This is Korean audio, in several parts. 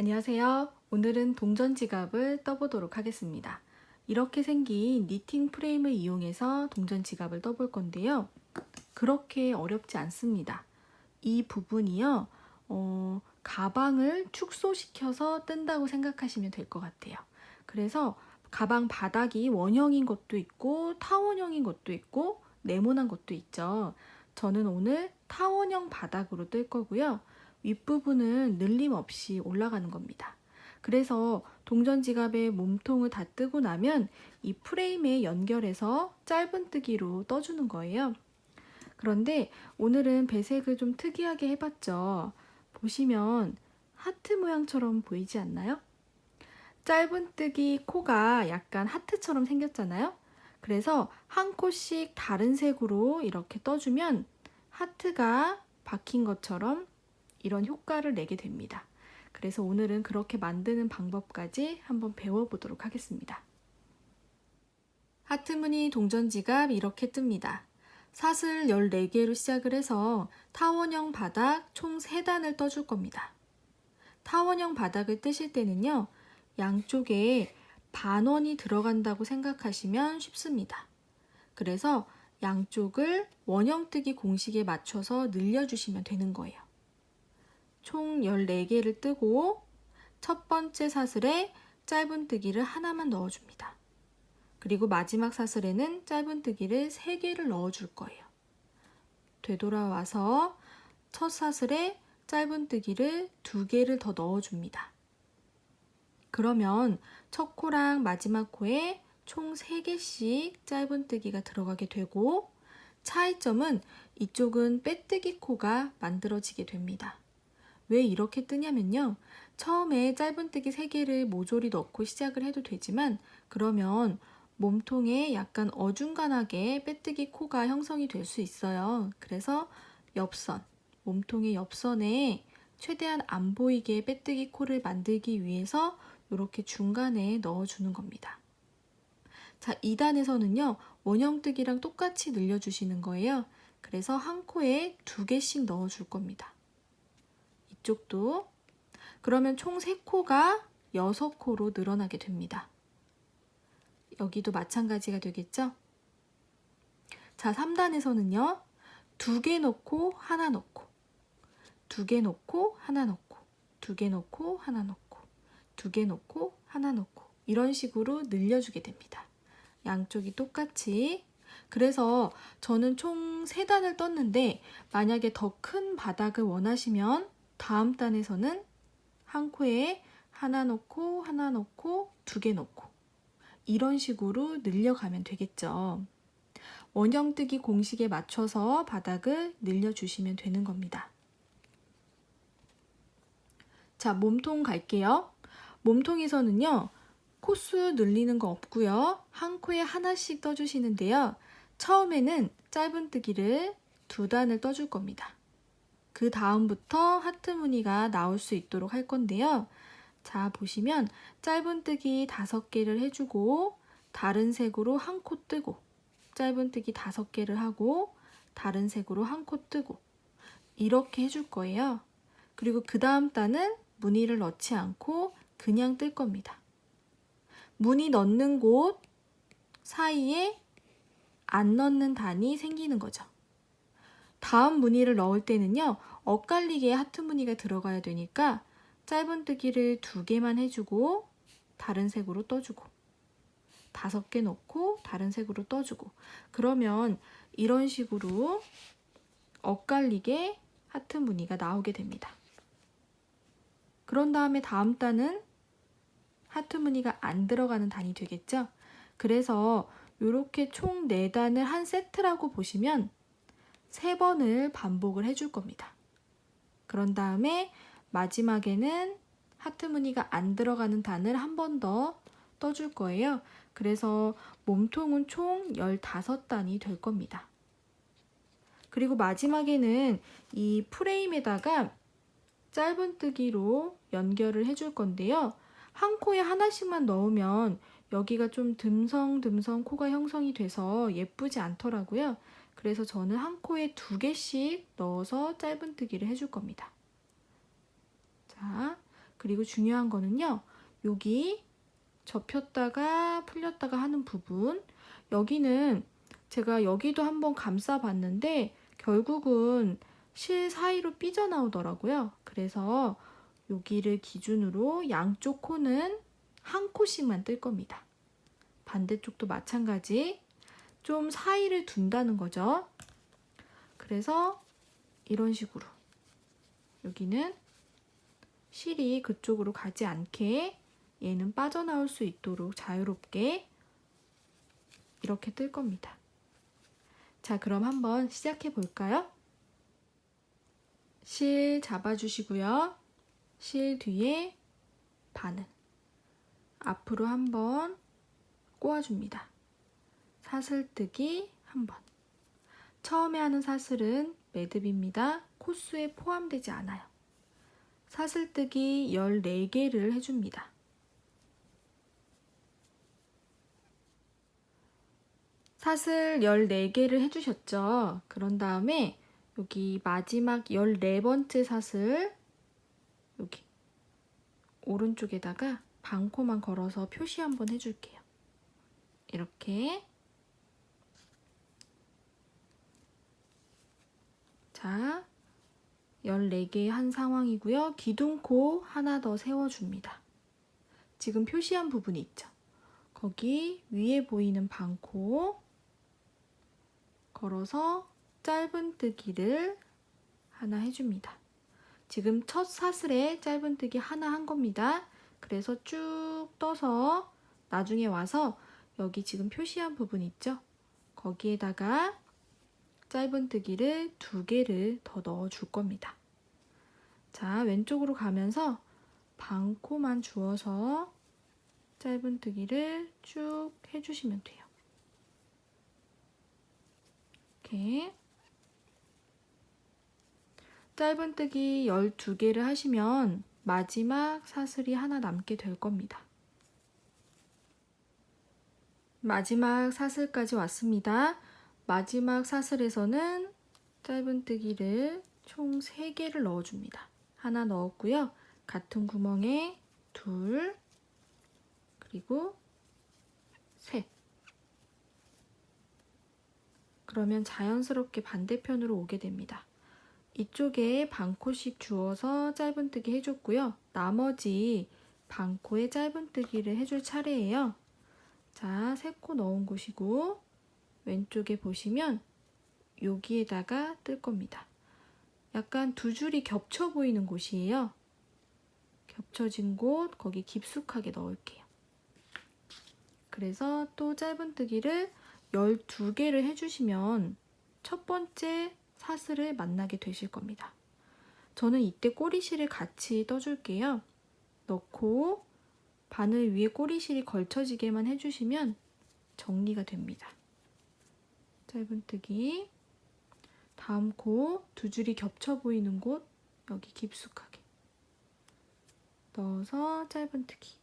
안녕하세요. 오늘은 동전 지갑을 떠보도록 하겠습니다. 이렇게 생긴 니팅 프레임을 이용해서 동전 지갑을 떠볼 건데요. 그렇게 어렵지 않습니다. 이 부분이요, 가방을 축소시켜서 뜬다고 생각하시면 될 것 같아요. 그래서 가방 바닥이 원형인 것도 있고 타원형인 것도 있고 네모난 것도 있죠. 저는 오늘 타원형 바닥으로 뜰 거고요. 윗부분은 늘림 없이 올라가는 겁니다. 그래서 동전 지갑의 몸통을 다 뜨고 나면 이 프레임에 연결해서 짧은뜨기로 떠주는 거예요. 그런데 오늘은 배색을 좀 특이하게 해봤죠. 보시면 하트 모양처럼 보이지 않나요? 짧은뜨기 코가 약간 하트처럼 생겼잖아요. 그래서 한 코씩 다른 색으로 이렇게 떠주면 하트가 박힌 것처럼 이런 효과를 내게 됩니다. 그래서 오늘은 그렇게 만드는 방법까지 한번 배워보도록 하겠습니다. 하트무늬 동전지갑 이렇게 뜹니다. 사슬 14개로 시작을 해서 타원형 바닥 총 3단을 떠줄 겁니다. 타원형 바닥을 뜨실 때는요, 양쪽에 반원이 들어간다고 생각하시면 쉽습니다. 그래서 양쪽을 원형뜨기 공식에 맞춰서 늘려주시면 되는 거예요. 총 14개를 뜨고 첫 번째 사슬에 짧은뜨기를 하나만 넣어줍니다. 그리고 마지막 사슬에는 짧은뜨기를 3개를 넣어줄 거예요. 되돌아와서 첫 사슬에 짧은뜨기를 2개를 더 넣어줍니다. 그러면 첫 코랑 마지막 코에 총 3개씩 짧은뜨기가 들어가게 되고, 차이점은 이쪽은 빼뜨기 코가 만들어지게 됩니다. 왜 이렇게 뜨냐면요, 처음에 짧은뜨기 3개를 모조리 넣고 시작을 해도 되지만 그러면 몸통에 약간 어중간하게 빼뜨기 코가 형성이 될 수 있어요. 그래서 옆선, 몸통의 옆선에 최대한 안 보이게 빼뜨기 코를 만들기 위해서 이렇게 중간에 넣어주는 겁니다. 자, 2단에서는요, 원형뜨기랑 똑같이 늘려주시는 거예요. 그래서 한 코에 2개씩 넣어줄 겁니다. 이쪽도. 그러면 총 3코가 6코로 늘어나게 됩니다. 여기도 마찬가지가 되겠죠? 자, 3단에서는요, 2개 넣고 하나 넣고, 2개 넣고 하나 넣고, 2개 넣고 하나 넣고, 2개 넣고 하나 넣고, 이런 식으로 늘려주게 됩니다. 양쪽이 똑같이. 그래서 저는 총 3단을 떴는데 만약에 더 큰 바닥을 원하시면 다음 단에서는 한 코에 하나 넣고 하나 넣고 2개 넣고 이런 식으로 늘려가면 되겠죠. 원형뜨기 공식에 맞춰서 바닥을 늘려주시면 되는 겁니다. 자, 몸통 갈게요. 몸통에서는요, 코수 늘리는 거 없고요. 한 코에 하나씩 떠주시는데요. 처음에는 짧은뜨기를 2단을 떠줄 겁니다. 그 다음부터 하트 무늬가 나올 수 있도록 할 건데요. 자, 보시면 짧은뜨기 5개를 해주고 다른 색으로 한 코 뜨고, 짧은뜨기 5개를 하고 다른 색으로 한 코 뜨고, 이렇게 해줄 거예요. 그리고 그 다음 단은 무늬를 넣지 않고 그냥 뜰 겁니다. 무늬 넣는 곳 사이에 안 넣는 단이 생기는 거죠. 다음 무늬를 넣을 때는요, 엇갈리게 하트 무늬가 들어가야 되니까 짧은뜨기를 2개만 해주고 다른 색으로 떠주고 5개 넣고 다른 색으로 떠주고, 그러면 이런 식으로 엇갈리게 하트 무늬가 나오게 됩니다. 그런 다음에 다음 단은 하트 무늬가 안 들어가는 단이 되겠죠? 그래서 이렇게 총 4단을 한 세트라고 보시면 3번을 반복을 해줄 겁니다. 그런 다음에 마지막에는 하트 무늬가 안 들어가는 단을 한 번 더 떠줄 거예요. 그래서 몸통은 총 15단이 될 겁니다. 그리고 마지막에는 이 프레임에다가 짧은뜨기로 연결을 해줄 건데요. 한 코에 하나씩만 넣으면 여기가 좀 듬성듬성 코가 형성이 돼서 예쁘지 않더라고요. 그래서 저는 한 코에 2개씩 넣어서 짧은뜨기를 해줄 겁니다. 자, 그리고 중요한 거는요. 여기 접혔다가 풀렸다가 하는 부분, 여기는 제가 여기도 한번 감싸 봤는데 결국은 실 사이로 삐져나오더라고요. 그래서 여기를 기준으로 양쪽 코는 한 코씩만 뜰 겁니다. 반대쪽도 마찬가지. 좀 사이를 둔다는 거죠. 그래서 이런 식으로 여기는 실이 그쪽으로 가지 않게 얘는 빠져나올 수 있도록 자유롭게 이렇게 뜰 겁니다. 자, 그럼 한번 시작해 볼까요? 실 잡아주시고요. 실 뒤에 바늘 앞으로 한번 꼬아줍니다. 사슬뜨기 한번. 처음에 하는 사슬은 매듭입니다. 코스에 포함되지 않아요. 사슬뜨기 14개를 해줍니다. 사슬 14개를 해주셨죠? 그런 다음에 여기 마지막 14번째 사슬 여기 오른쪽에다가 반코만 걸어서 표시 한번 해줄게요. 이렇게. 자, 14개 한 상황이고요. 기둥코 하나 더 세워줍니다. 지금 표시한 부분이 있죠? 거기 위에 보이는 반코 걸어서 짧은뜨기를 하나 해줍니다. 지금 첫 사슬에 짧은뜨기 하나 한 겁니다. 그래서 쭉 떠서 나중에 와서 여기 지금 표시한 부분 있죠? 거기에다가 짧은뜨기를 2개를 더 넣어 줄 겁니다. 자, 왼쪽으로 가면서 반코만 주어서 짧은뜨기를 쭉 해주시면 돼요. 이렇게 짧은뜨기 12개를 하시면 마지막 사슬이 하나 남게 될 겁니다. 마지막 사슬까지 왔습니다. 마지막 사슬에서는 짧은뜨기를 총 3개를 넣어줍니다. 하나 넣었고요. 같은 구멍에 2, 그리고 3. 그러면 자연스럽게 반대편으로 오게 됩니다. 이쪽에 반코씩 주어서 짧은뜨기 해줬고요. 나머지 반코에 짧은뜨기를 해줄 차례예요. 자, 3코 넣은 곳이고 왼쪽에 보시면 여기에다가 뜰 겁니다. 약간 2줄이 겹쳐 보이는 곳이에요. 겹쳐진 곳, 거기 깊숙하게 넣을게요. 그래서 또 짧은뜨기를 12개를 해주시면 첫 번째 사슬을 만나게 되실 겁니다. 저는 이때 꼬리실을 같이 떠줄게요. 넣고 바늘 위에 꼬리실이 걸쳐지게만 해주시면 정리가 됩니다. 짧은뜨기, 다음 코 2줄이 겹쳐 보이는 곳 여기 깊숙하게 넣어서 짧은뜨기,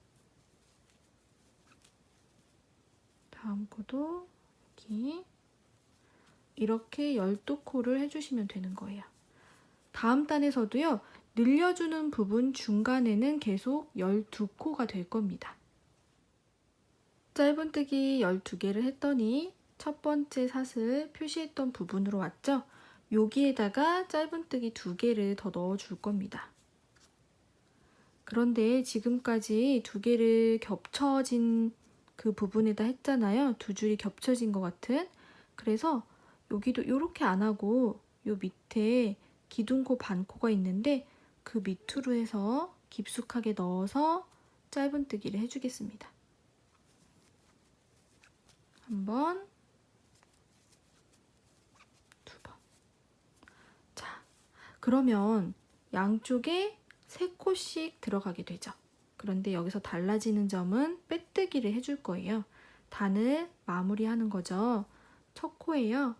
다음 코도 여기 이렇게 12코를 해주시면 되는 거예요. 다음 단에서도요. 늘려주는 부분 중간에는 계속 12코가 될 겁니다. 짧은뜨기 12개를 했더니 첫 번째 사슬 표시했던 부분으로 왔죠? 여기에다가 짧은뜨기 2개를 더 넣어 줄 겁니다. 그런데 지금까지 2개를 겹쳐진 그 부분에다 했잖아요. 2줄이 겹쳐진 것 같은. 그래서 여기도 이렇게 안 하고 요 밑에 기둥코 반코가 있는데 그 밑으로 해서 깊숙하게 넣어서 짧은뜨기를 해주겠습니다. 한 번, 2번. 자, 그러면 양쪽에 3코씩 들어가게 되죠. 그런데 여기서 달라지는 점은 빼뜨기를 해줄 거예요. 단을 마무리하는 거죠. 첫 코예요.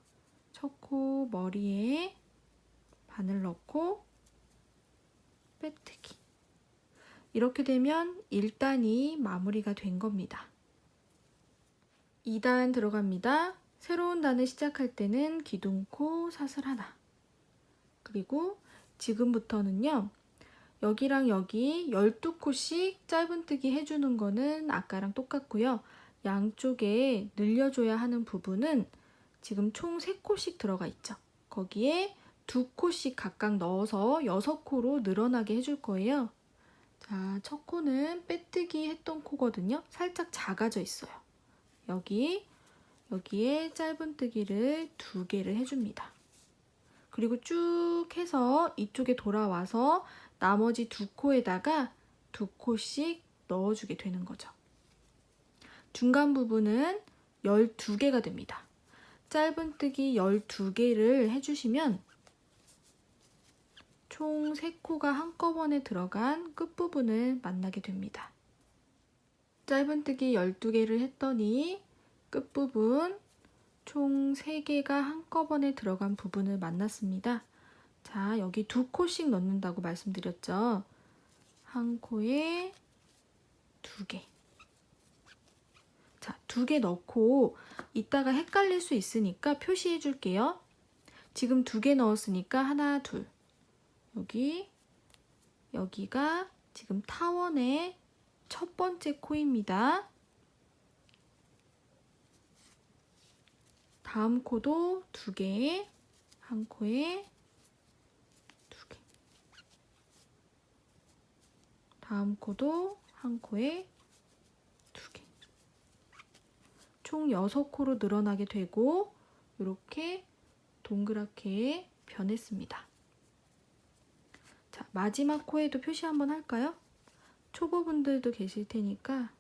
첫 코 머리에 바늘 넣고 빼뜨기. 이렇게 되면 1단이 마무리가 된 겁니다. 2단 들어갑니다. 새로운 단을 시작할 때는 기둥코 사슬 하나. 그리고 지금부터는요. 여기랑 여기 12코씩 짧은뜨기 해주는 거는 아까랑 똑같고요. 양쪽에 늘려줘야 하는 부분은 지금 총 3코씩 들어가 있죠. 거기에 2코씩 각각 넣어서 6코로 늘어나게 해줄 거예요. 자, 첫 코는 빼뜨기 했던 코거든요. 살짝 작아져 있어요. 여기에 짧은뜨기를 2개를 해줍니다. 그리고 쭉 해서 이쪽에 돌아와서 나머지 2코에다가 2코씩 넣어주게 되는 거죠. 중간 부분은 12개가 됩니다. 짧은뜨기 12개를 해주시면 총 3코가 한꺼번에 들어간 끝부분을 만나게 됩니다. 짧은뜨기 12개를 했더니 끝부분 총 3개가 한꺼번에 들어간 부분을 만났습니다. 자, 여기 2코씩 넣는다고 말씀드렸죠. 한 코에 2개. 자, 2개 넣고 이따가 헷갈릴 수 있으니까 표시해 줄게요. 지금 2개 넣었으니까 하나, 둘. 여기가 지금 타원의 첫 번째 코입니다. 다음 코도 2개, 한 코에 2개. 다음 코도 한 코에 2개. 총 6코로 늘어나게 되고 이렇게 동그랗게 변했습니다. 자, 마지막 코에도 표시 한번 할까요? 초보분들도 계실 테니까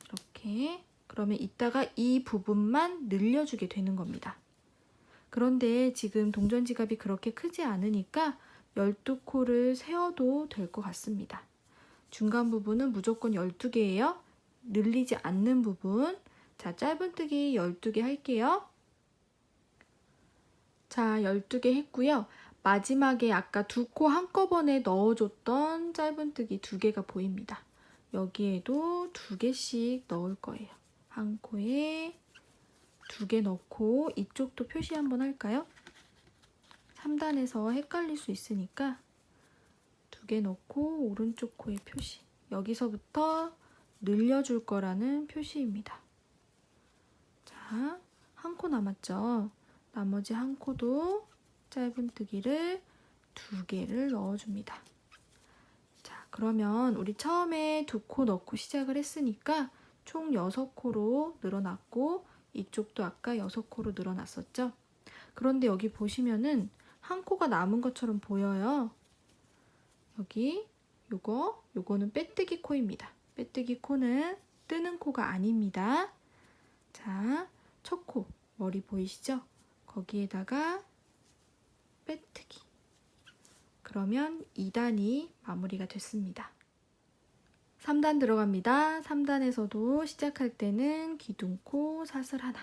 이렇게. 그러면 이따가 이 부분만 늘려주게 되는 겁니다. 그런데 지금 동전지갑이 그렇게 크지 않으니까 12코를 세워도 될 것 같습니다. 중간 부분은 무조건 12개예요. 늘리지 않는 부분. 자, 짧은뜨기 12개 할게요. 자, 12개 했고요. 마지막에 아까 2코 한꺼번에 넣어줬던 짧은뜨기 2개가 보입니다. 여기에도 2개씩 넣을 거예요. 한 코에 2개 넣고 이쪽도 표시 한번 할까요? 3단에서 헷갈릴 수 있으니까 2개 넣고 오른쪽 코에 표시. 여기서부터 늘려줄 거라는 표시입니다. 자, 한 코 남았죠? 나머지 한 코도 짧은뜨기를 2개를 넣어줍니다. 자, 그러면 우리 처음에 2코 넣고 시작을 했으니까 총 6코로 늘어났고 이쪽도 아까 6코로 늘어났었죠? 그런데 여기 보시면은 한 코가 남은 것처럼 보여요. 여기 요거는 빼뜨기 코입니다. 빼뜨기 코는 뜨는 코가 아닙니다. 자, 첫 코 머리 보이시죠? 거기에다가 빼뜨기. 그러면 2단이 마무리가 됐습니다. 3단 들어갑니다. 3단에서도 시작할 때는 기둥코 사슬 하나.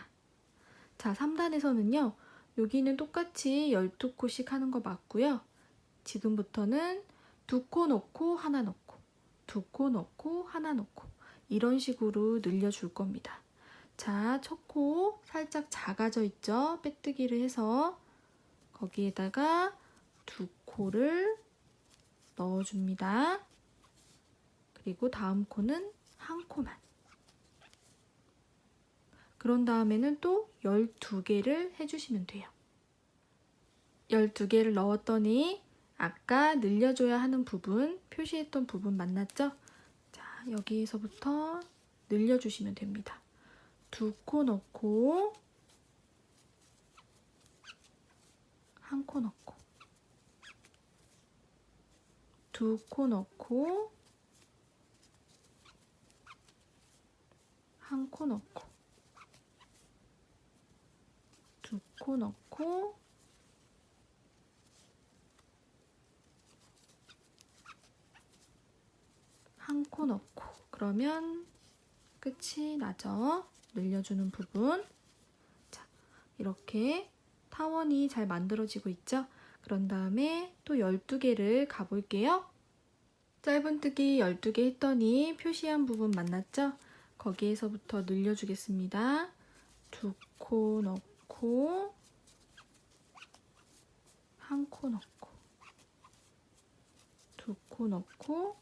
자, 3단에서는요. 여기는 똑같이 12코씩 하는 거 맞고요. 지금부터는 2코 넣고 하나 넣고 2코 넣고 하나 넣고 이런 식으로 늘려줄 겁니다. 자, 첫 코 살짝 작아져 있죠? 빼뜨기를 해서 거기에다가 2코를 넣어줍니다. 그리고 다음 코는 한 코만. 그런 다음에는 또 12개를 해주시면 돼요. 12개를 넣었더니 아까 늘려줘야 하는 부분, 표시했던 부분 만났죠? 자, 여기서부터 늘려주시면 됩니다. 2코 넣고 한 코 넣고 2코 넣고 한 코 넣고 2코 넣고 한 코 넣고 그러면 끝이 나죠. 늘려주는 부분. 자, 이렇게 타원이 잘 만들어지고 있죠. 그런 다음에 또 12개를 가볼게요. 짧은뜨기 12개 했더니 표시한 부분 만났죠? 거기에서부터 늘려주겠습니다. 2코 넣고 한 코 넣고 2코 코 넣고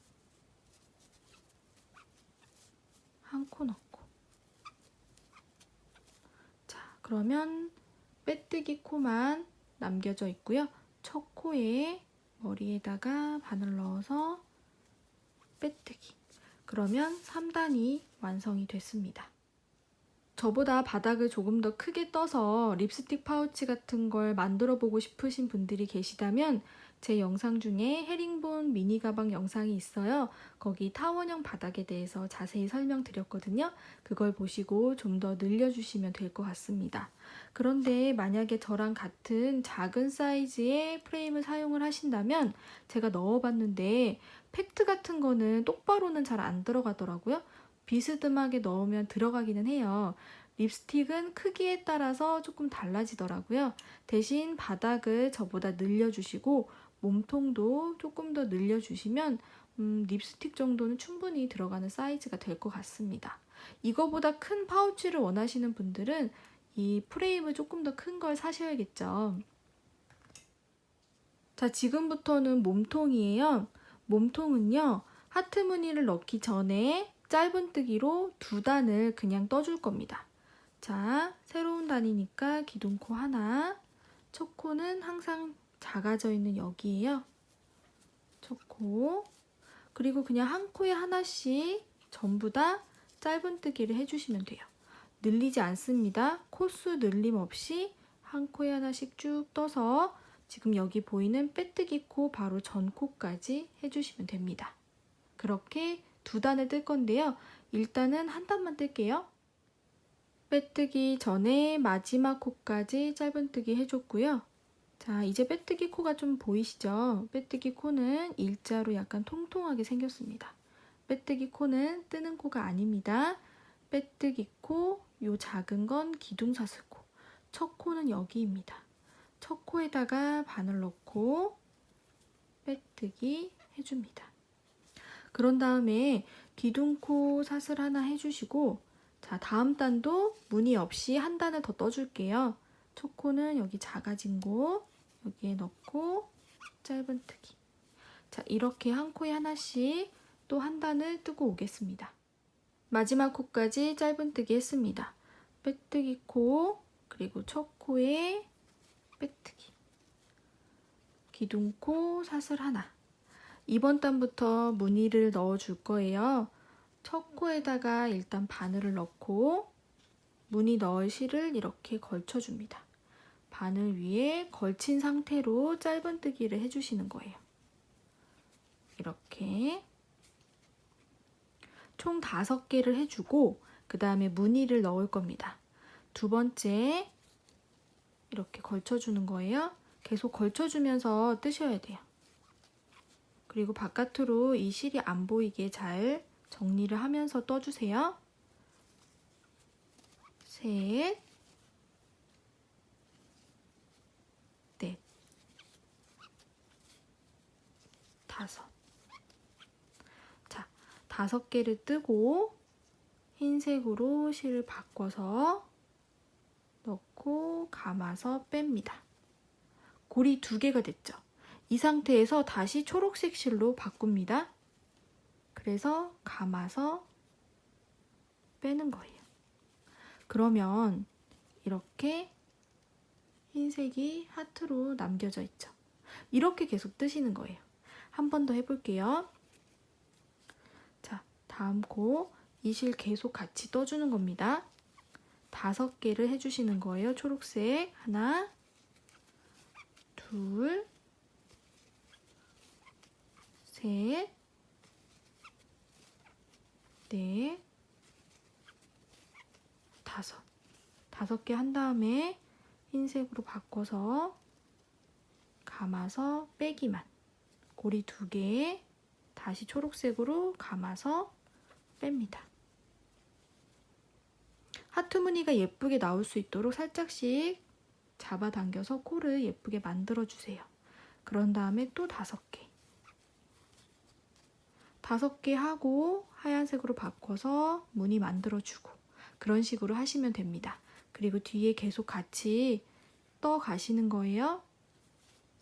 한 코 넣고. 자, 그러면 빼뜨기 코만 남겨져 있고요. 첫 코에 머리에다가 바늘 넣어서 빼뜨기. 그러면 3단이 완성이 됐습니다. 저보다 바닥을 조금 더 크게 떠서 립스틱 파우치 같은 걸 만들어 보고 싶으신 분들이 계시다면 제 영상 중에 헤링본 미니 가방 영상이 있어요. 거기 타원형 바닥에 대해서 자세히 설명드렸거든요. 그걸 보시고 좀 더 늘려주시면 될 것 같습니다. 그런데 만약에 저랑 같은 작은 사이즈의 프레임을 사용을 하신다면 제가 넣어봤는데 팩트 같은 거는 똑바로는 잘 안 들어가더라고요. 비스듬하게 넣으면 들어가기는 해요. 립스틱은 크기에 따라서 조금 달라지더라고요. 대신 바닥을 저보다 늘려주시고 몸통도 조금 더 늘려주시면 립스틱 정도는 충분히 들어가는 사이즈가 될 것 같습니다. 이거보다 큰 파우치를 원하시는 분들은 이 프레임을 조금 더 큰 걸 사셔야겠죠. 자, 지금부터는 몸통이에요. 몸통은요, 하트 무늬를 넣기 전에 짧은뜨기로 2단을 그냥 떠줄 겁니다. 자, 새로운 단이니까 기둥코 하나, 첫 코는 항상 작아져 있는 여기에요. 첫 코. 그리고 그냥 한 코에 하나씩 전부 다 짧은뜨기를 해주시면 돼요. 늘리지 않습니다. 코수 늘림 없이 한 코에 하나씩 쭉 떠서 지금 여기 보이는 빼뜨기 코 바로 전 코까지 해주시면 됩니다. 그렇게 2단을 뜰 건데요. 일단은 한 단만 뜰게요. 빼뜨기 전에 마지막 코까지 짧은뜨기 해줬고요. 자, 이제 빼뜨기 코가 좀 보이시죠? 빼뜨기 코는 일자로 약간 통통하게 생겼습니다. 빼뜨기 코는 뜨는 코가 아닙니다. 빼뜨기 코, 요 작은 건 기둥사슬코. 첫 코는 여기입니다. 첫 코에다가 바늘 넣고 빼뜨기 해줍니다. 그런 다음에 기둥코 사슬 하나 해주시고, 자, 다음 단도 무늬 없이 한 단을 더 떠줄게요. 첫 코는 여기 작아진 곳 여기에 넣고 짧은뜨기. 자, 이렇게 한 코에 하나씩 또 한 단을 뜨고 오겠습니다. 마지막 코까지 짧은뜨기 했습니다. 빼뜨기 코, 그리고 첫 코에 빼뜨기, 기둥코 사슬 하나. 이번 단부터 무늬를 넣어 줄 거예요. 첫 코에다가 일단 바늘을 넣고 무늬 넣을 실을 이렇게 걸쳐 줍니다. 바늘 위에 걸친 상태로 짧은뜨기를 해주시는 거예요. 이렇게 총 5개를 해주고 그 다음에 무늬를 넣을 겁니다. 두 번째 이렇게 걸쳐주는 거예요. 계속 걸쳐주면서 뜨셔야 돼요. 그리고 바깥으로 이 실이 안 보이게 잘 정리를 하면서 떠주세요. 셋, 넷, 다섯. 자, 5개를 뜨고 흰색으로 실을 바꿔서 넣고 감아서 뺍니다. 고리 2개가 됐죠. 이 상태에서 다시 초록색 실로 바꿉니다. 그래서 감아서 빼는 거예요. 그러면 이렇게 흰색이 하트로 남겨져 있죠. 이렇게 계속 뜨시는 거예요. 한 번 더 해볼게요. 자, 다음 코 이 실 계속 같이 떠주는 겁니다. 5개를 해주시는 거예요. 초록색 하나, 둘, 셋, 넷, 다섯. 5개 한 다음에 흰색으로 바꿔서 감아서 빼기만. 고리 2개 다시 초록색으로 감아서 뺍니다. 하트 무늬가 예쁘게 나올 수 있도록 살짝씩 잡아당겨서 코를 예쁘게 만들어주세요. 그런 다음에 또 5개. 5개 하고 하얀색으로 바꿔서 무늬 만들어주고 그런 식으로 하시면 됩니다. 그리고 뒤에 계속 같이 떠 가시는 거예요.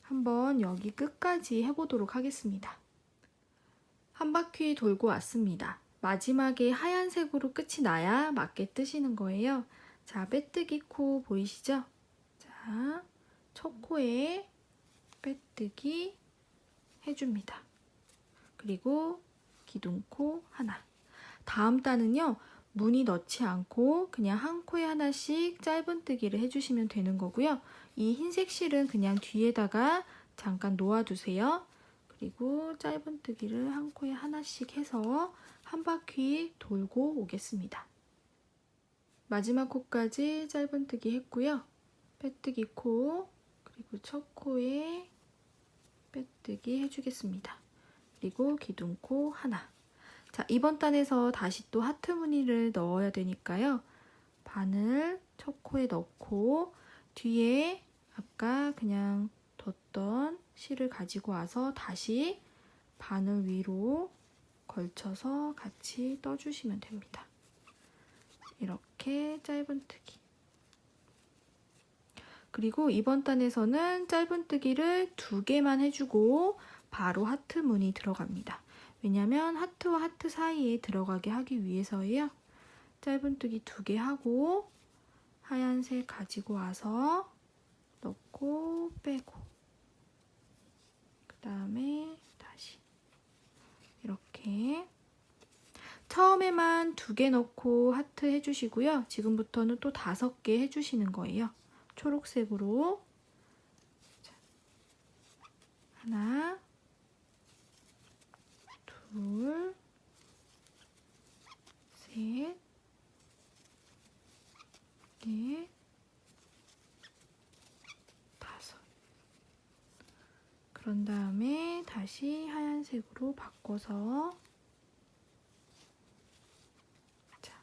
한번 여기 끝까지 해보도록 하겠습니다. 한 바퀴 돌고 왔습니다. 마지막에 하얀색으로 끝이 나야 맞게 뜨시는 거예요. 자, 빼뜨기 코 보이시죠? 자, 첫 코에 빼뜨기 해줍니다. 그리고 기둥코 하나. 다음 단은요, 무늬 넣지 않고 그냥 한 코에 하나씩 짧은뜨기를 해주시면 되는 거고요. 이 흰색 실은 그냥 뒤에다가 잠깐 놓아두세요. 그리고 짧은뜨기를 한 코에 하나씩 해서 한 바퀴 돌고 오겠습니다. 마지막 코까지 짧은뜨기 했고요. 빼뜨기 코, 그리고 첫 코에 빼뜨기 해주겠습니다. 그리고 기둥코 하나. 자, 이번 단에서 다시 또 하트 무늬를 넣어야 되니까요. 바늘 첫 코에 넣고 뒤에 아까 그냥 뒀던 실을 가지고 와서 다시 바늘 위로 걸쳐서 같이 떠주시면 됩니다. 이렇게 짧은뜨기. 그리고 이번 단에서는 짧은뜨기를 2개만 해주고 바로 하트 무늬 들어갑니다. 왜냐면 하트와 하트 사이에 들어가게 하기 위해서예요. 짧은뜨기 2개 하고 하얀색 가지고 와서 넣고 빼고 그 다음에 다시 이렇게 처음에만 2개 넣고 하트 해주시고요. 지금부터는 또 5개 해주시는 거예요. 초록색으로 하나, 둘, 셋, 넷, 5. 그런 다음에 다시 하얀색으로 바꿔서 자,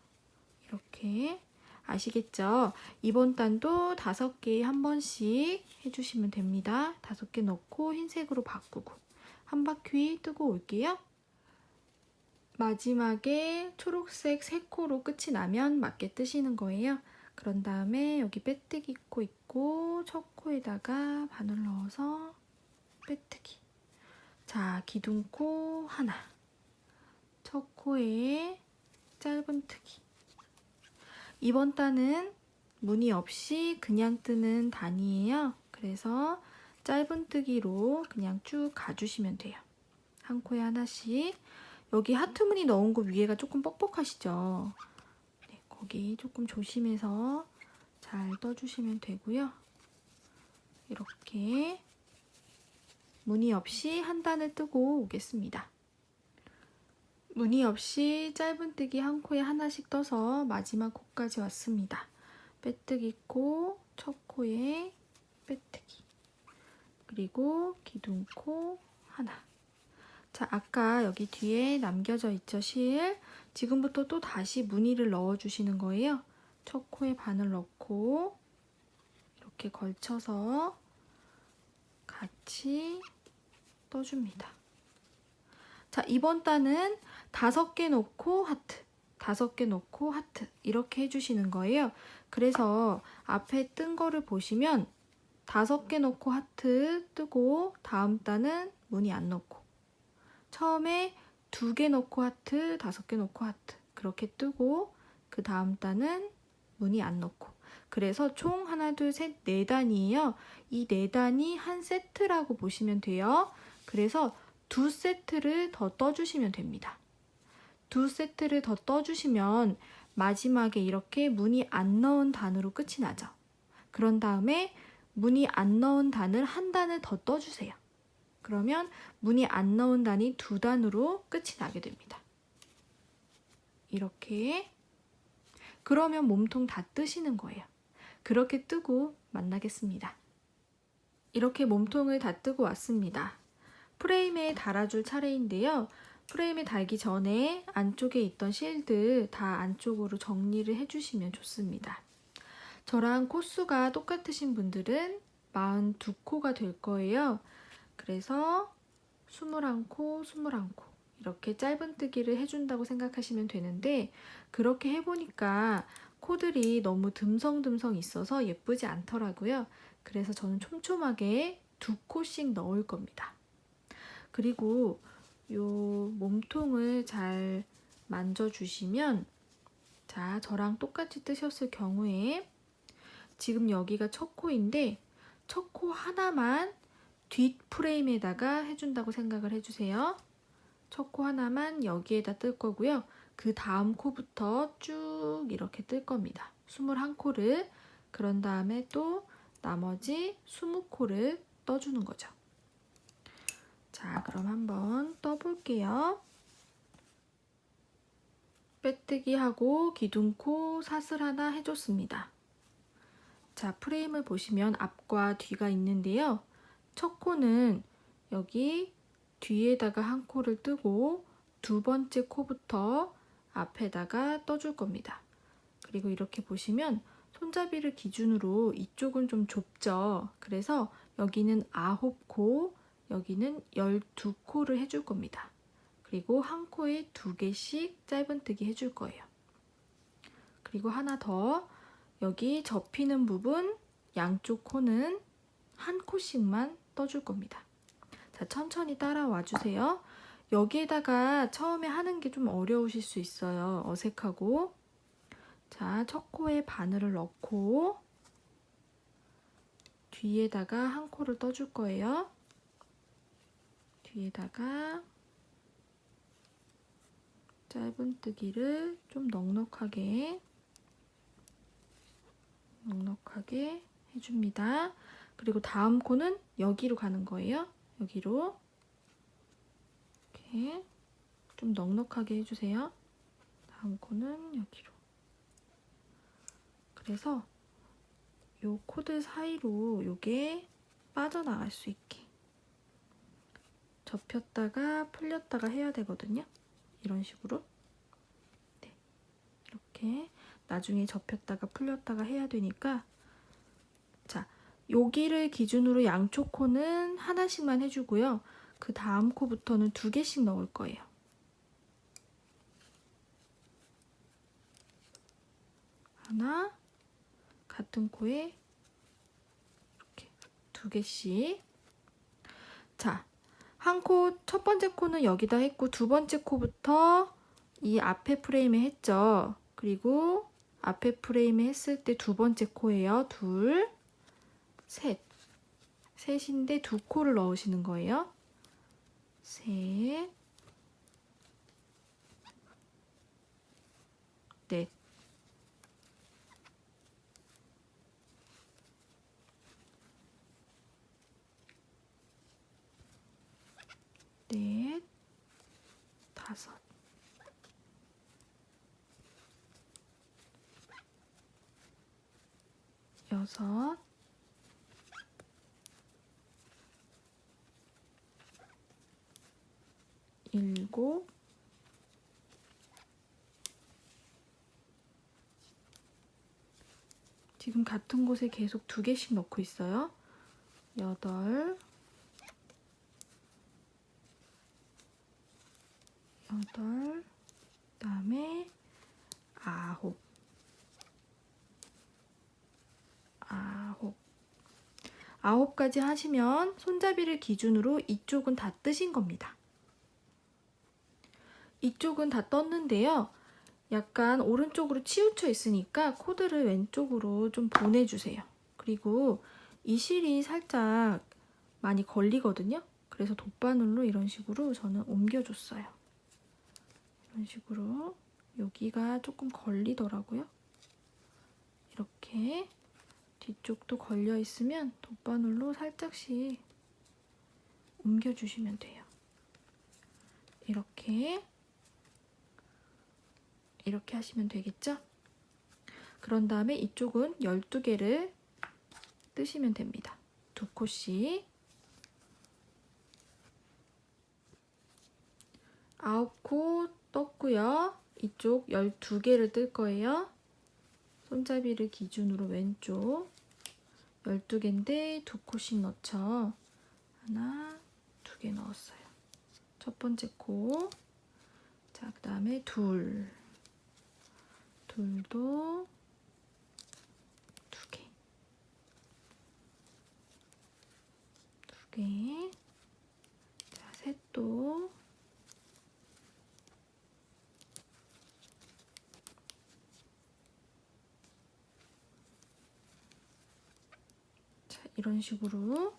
이렇게 아시겠죠? 이번 단도 5개에 한 번씩 해주시면 됩니다. 5개 넣고 흰색으로 바꾸고 한 바퀴 뜨고 올게요. 마지막에 초록색 3코로 끝이 나면 맞게 뜨시는 거예요. 그런 다음에 여기 빼뜨기 코 있고 첫 코에다가 바늘 넣어서 빼뜨기. 자, 기둥코 하나. 첫 코에 짧은뜨기. 이번 단은 무늬 없이 그냥 뜨는 단이에요. 그래서 짧은뜨기로 그냥 쭉 가주시면 돼요. 한 코에 하나씩. 여기 하트 무늬 넣은 거 위에가 조금 뻑뻑하시죠? 네, 거기 조금 조심해서 잘 떠주시면 되고요. 이렇게 무늬 없이 한 단을 뜨고 오겠습니다. 무늬 없이 짧은뜨기 한 코에 하나씩 떠서 마지막 코까지 왔습니다. 빼뜨기 코, 첫 코에 빼뜨기, 그리고 기둥코 하나. 자, 아까 여기 뒤에 남겨져 있죠, 실. 지금부터 또 다시 무늬를 넣어주시는 거예요. 첫 코에 바늘 넣고 이렇게 걸쳐서 같이 떠줍니다. 자, 이번 단은 5개 넣고 하트, 5개 넣고 하트 이렇게 해주시는 거예요. 그래서 앞에 뜬 거를 보시면 5개 넣고 하트 뜨고 다음 단은 무늬 안 넣고 처음에 2개 넣고 하트, 5개 넣고 하트 그렇게 뜨고 그 다음 단은 무늬 안 넣고 그래서 총 하나, 둘, 셋, 4단이에요. 이 4단이 한 세트라고 보시면 돼요. 그래서 2세트를 더 떠주시면 됩니다. 2세트를 더 떠주시면 마지막에 이렇게 무늬 안 넣은 단으로 끝이 나죠. 그런 다음에 무늬 안 넣은 단을 한 단을 더 떠주세요. 그러면 무늬 안 넣은 단이 2단으로 끝이 나게 됩니다. 이렇게. 그러면 몸통 다 뜨시는 거예요. 그렇게 뜨고 만나겠습니다. 이렇게 몸통을 다 뜨고 왔습니다. 프레임에 달아줄 차례인데요. 프레임에 달기 전에 안쪽에 있던 실들 다 안쪽으로 정리를 해주시면 좋습니다. 저랑 코수가 똑같으신 분들은 42코가 될 거예요. 그래서 21코, 21코 이렇게 짧은뜨기를 해준다고 생각하시면 되는데 그렇게 해보니까 코들이 너무 듬성듬성 있어서 예쁘지 않더라고요. 그래서 저는 촘촘하게 2코씩 넣을 겁니다. 그리고 요 몸통을 잘 만져주시면, 자, 저랑 똑같이 뜨셨을 경우에 지금 여기가 첫 코인데 첫 코 하나만 뒷 프레임에다가 해준다고 생각을 해주세요. 첫 코 하나만 여기에다 뜰 거고요. 그 다음 코부터 쭉 이렇게 뜰 겁니다. 21코를. 그런 다음에 또 나머지 20코를 떠주는 거죠. 자, 그럼 한번 떠볼게요. 빼뜨기 하고 기둥코 사슬 하나 해줬습니다. 자, 프레임을 보시면 앞과 뒤가 있는데요. 첫 코는 여기 뒤에다가 한 코를 뜨고 두 번째 코부터 앞에다가 떠줄 겁니다. 그리고 이렇게 보시면 손잡이를 기준으로 이쪽은 좀 좁죠. 그래서 여기는 9코, 여기는 12코를 해줄 겁니다. 그리고 한 코에 2개씩 짧은뜨기 해줄 거예요. 그리고 하나 더, 여기 접히는 부분 양쪽 코는 한 코씩만 떠줄 겁니다. 자, 천천히 따라와 주세요. 여기에다가 처음에 하는 게 좀 어려우실 수 있어요. 어색하고. 자, 첫 코에 바늘을 넣고 뒤에다가 한 코를 떠줄 거예요. 뒤에다가 짧은뜨기를 좀 넉넉하게 해줍니다. 그리고 다음 코는 여기로 가는 거예요. 여기로 이렇게 좀 넉넉하게 해주세요. 다음 코는 여기로. 그래서 요 코드 사이로 요게 빠져나갈 수 있게 접혔다가 풀렸다가 해야 되거든요. 이런 식으로. 네. 이렇게 나중에 접혔다가 풀렸다가 해야 되니까, 자, 여기를 기준으로 양쪽 코는 하나씩만 해주고요. 그 다음 코부터는 2개씩 넣을 거예요. 하나, 같은 코에 이렇게 2개씩. 자, 한 코, 첫 번째 코는 여기다 했고 두 번째 코부터 이 앞에 프레임에 했죠. 그리고 앞에 프레임에 했을 때 두 번째 코예요. 둘, 셋. 셋인데 2코를 넣으시는 거예요. 셋, 넷. 넷, 다섯. 여섯, 일곱, 지금 같은 곳에 계속 2개씩 넣고 있어요. 여덟, 그다음에 아홉. 아홉 가지 하시면 손잡이를 기준으로 이쪽은 다 뜨신 겁니다. 이쪽은 다 떴는데요. 약간 오른쪽으로 치우쳐 있으니까 코드를 왼쪽으로 좀 보내주세요. 그리고 이 실이 살짝 많이 걸리거든요. 그래서 돗바늘로 이런 식으로 저는 옮겨줬어요. 이런 식으로 여기가 조금 걸리더라고요. 이렇게 뒤쪽도 걸려 있으면 돗바늘로 살짝씩 옮겨주시면 돼요. 이렇게 하시면 되겠죠? 그런 다음에 이쪽은 12개를 뜨시면 됩니다. 2코씩. 9코 떴고요. 이쪽 12개를 뜰 거예요. 손잡이를 기준으로 왼쪽 12개인데 2코씩 넣죠. 하나, 2개 넣었어요. 첫 번째 코. 자, 그 다음에 둘도 2개. 2개. 자, 셋도 이런 식으로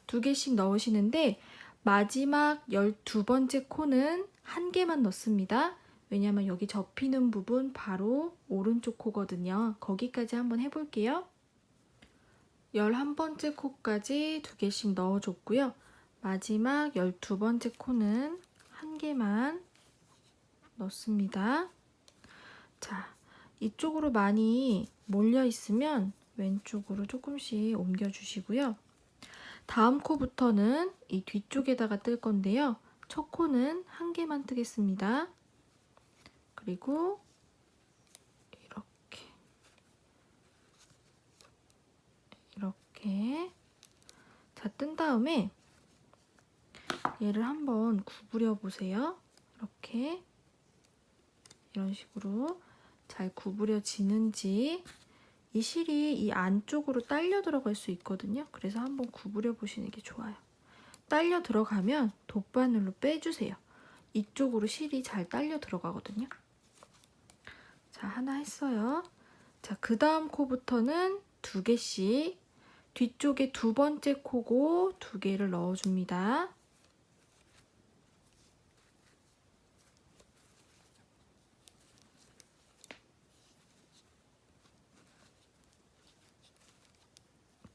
2개씩 넣으시는데 마지막 12번째 코는 1개만 넣습니다. 왜냐면 여기 접히는 부분 바로 오른쪽 코거든요. 거기까지 한번 해볼게요. 11번째 코까지 2개씩 넣어줬고요. 마지막 12번째 코는 1개만 넣습니다. 자, 이쪽으로 많이 몰려 있으면 왼쪽으로 조금씩 옮겨주시고요. 다음 코부터는 이 뒤쪽에다가 뜰 건데요. 첫 코는 1개만 뜨겠습니다. 그리고 이렇게 자, 뜬 다음에 얘를 한번 구부려 보세요. 이렇게 이런 식으로 잘 구부려지는지 이 실이 이 안쪽으로 딸려 들어갈 수 있거든요. 그래서 한번 구부려 보시는 게 좋아요. 딸려 들어가면 돗바늘로 빼주세요. 이쪽으로 실이 잘 딸려 들어가거든요. 자, 하나 했어요. 자, 그 다음 코부터는 2개씩 뒤쪽에 2번째 코고 2개를 넣어줍니다.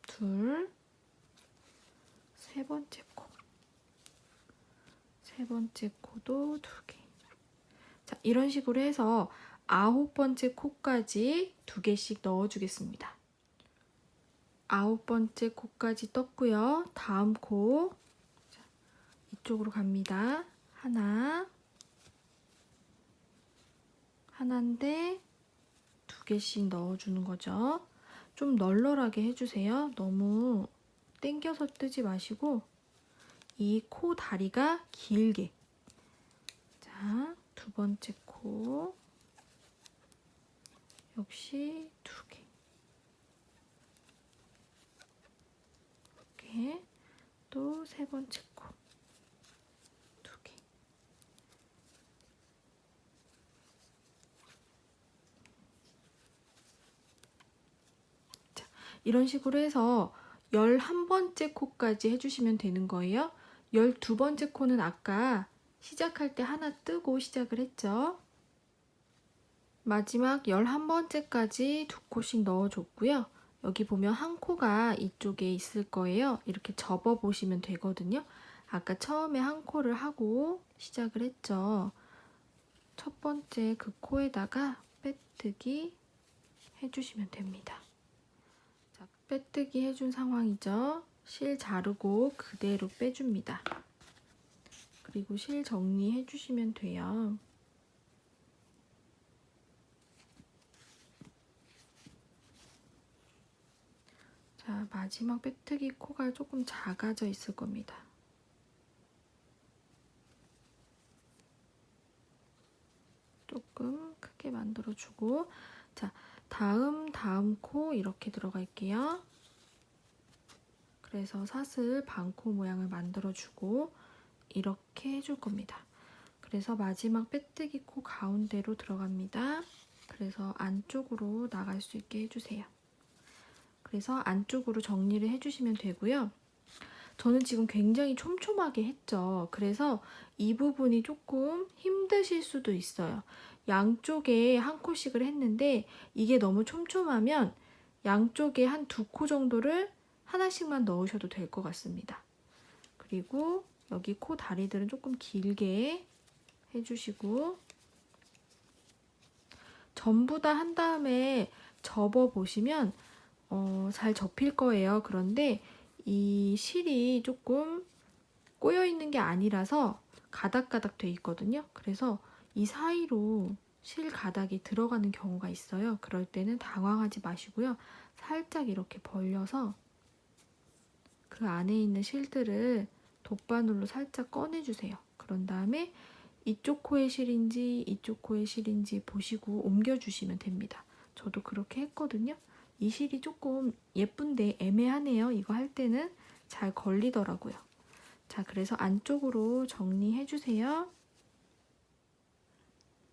둘, 3번째 코. 3번째 코도 2개. 자, 이런 식으로 해서 9번째 코까지 2개씩 넣어주겠습니다. 9번째 코까지 떴고요. 다음 코 자, 이쪽으로 갑니다. 하나인데 2개씩 넣어주는 거죠. 좀 널널하게 해주세요. 너무 당겨서 뜨지 마시고 이 코 다리가 길게. 자, 2번째 코 역시 2개. 이렇게 또 3번째 코 2개. 자, 이런 식으로 해서 11번째 코까지 해주시면 되는 거예요. 12번째 코는 아까 시작할 때 하나 뜨고 시작을 했죠. 마지막 11번째까지 2코씩 넣어줬고요. 여기 보면 한 코가 이쪽에 있을 거예요. 이렇게 접어 보시면 되거든요. 아까 처음에 한 코를 하고 시작을 했죠. 첫 번째 그 코에다가 빼뜨기 해주시면 됩니다. 자, 빼뜨기 해준 상황이죠. 실 자르고 그대로 빼줍니다. 그리고 실 정리해 주시면 돼요. 자, 마지막 빼뜨기 코가 조금 작아져 있을 겁니다. 조금 크게 만들어주고 자, 다음 코 이렇게 들어갈게요. 그래서 사슬 반코 모양을 만들어주고 이렇게 해줄 겁니다. 그래서 마지막 빼뜨기 코 가운데로 들어갑니다. 그래서 안쪽으로 나갈 수 있게 해주세요. 그래서 안쪽으로 정리를 해주시면 되고요. 저는 지금 굉장히 촘촘하게 했죠. 그래서 이 부분이 조금 힘드실 수도 있어요. 양쪽에 한 코씩을 했는데 이게 너무 촘촘하면 양쪽에 한 2코 정도를 하나씩만 넣으셔도 될 것 같습니다. 그리고 여기 코 다리들은 조금 길게 해주시고 전부 다 한 다음에 접어 보시면 잘 접힐 거예요. 그런데 이 실이 조금 꼬여 있는 게 아니라서 가닥가닥 돼 있거든요. 그래서 이 사이로 실 가닥이 들어가는 경우가 있어요. 그럴 때는 당황하지 마시고요. 살짝 이렇게 벌려서 그 안에 있는 실들을 돗바늘로 살짝 꺼내주세요. 그런 다음에 이쪽 코의 실인지 이쪽 코의 실인지 보시고 옮겨주시면 됩니다. 저도 그렇게 했거든요. 이 실이 조금 예쁜데 애매하네요. 이거 할 때는 잘 걸리더라고요. 자, 그래서 안쪽으로 정리해주세요.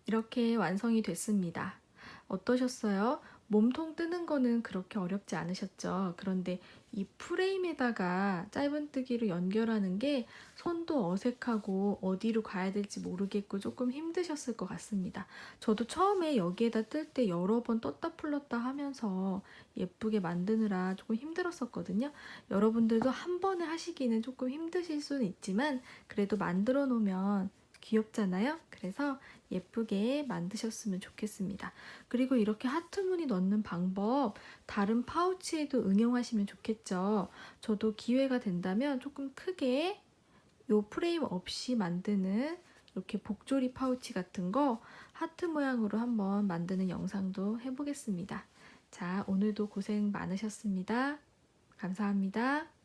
이렇게 완성이 됐습니다. 어떠셨어요? 몸통 뜨는 거는 그렇게 어렵지 않으셨죠? 그런데 이 프레임에다가 짧은뜨기로 연결하는 게 손도 어색하고 어디로 가야 될지 모르겠고 조금 힘드셨을 것 같습니다. 저도 처음에 여기에다 뜰 때 여러 번 떴다 풀렀다 하면서 예쁘게 만드느라 조금 힘들었었거든요. 여러분들도 한 번에 하시기는 조금 힘드실 수는 있지만 그래도 만들어 놓으면 귀엽잖아요. 그래서 예쁘게 만드셨으면 좋겠습니다. 그리고 이렇게 하트 무늬 넣는 방법 다른 파우치에도 응용하시면 좋겠죠. 저도 기회가 된다면 조금 크게 요 프레임 없이 만드는 이렇게 복조리 파우치 같은 거 하트 모양으로 한번 만드는 영상도 해보겠습니다. 자, 오늘도 고생 많으셨습니다. 감사합니다.